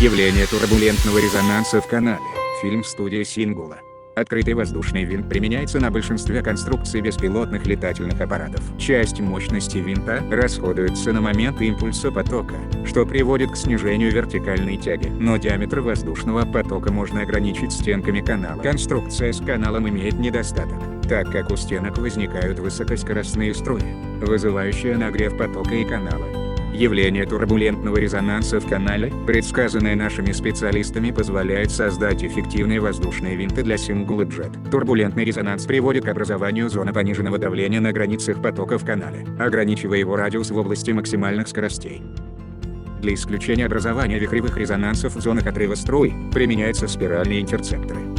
Явление турбулентного резонанса в канале. Фильм студии Сингула. Открытый воздушный винт применяется на большинстве конструкций беспилотных летательных аппаратов. Часть мощности винта расходуется на момент импульса потока, что приводит к снижению вертикальной тяги. Но диаметр воздушного потока можно ограничить стенками канала. Конструкция с каналом имеет недостаток, так как у стенок возникают высокоскоростные струи, вызывающие нагрев потока и канала. Явление турбулентного резонанса в канале, предсказанное нашими специалистами, позволяет создать эффективные воздушные винты для Сингула Джет. Турбулентный резонанс приводит к образованию зоны пониженного давления на границах потока в канале, ограничивая его радиус в области максимальных скоростей. Для исключения образования вихревых резонансов в зонах отрыва струй, применяются спиральные интерцепторы.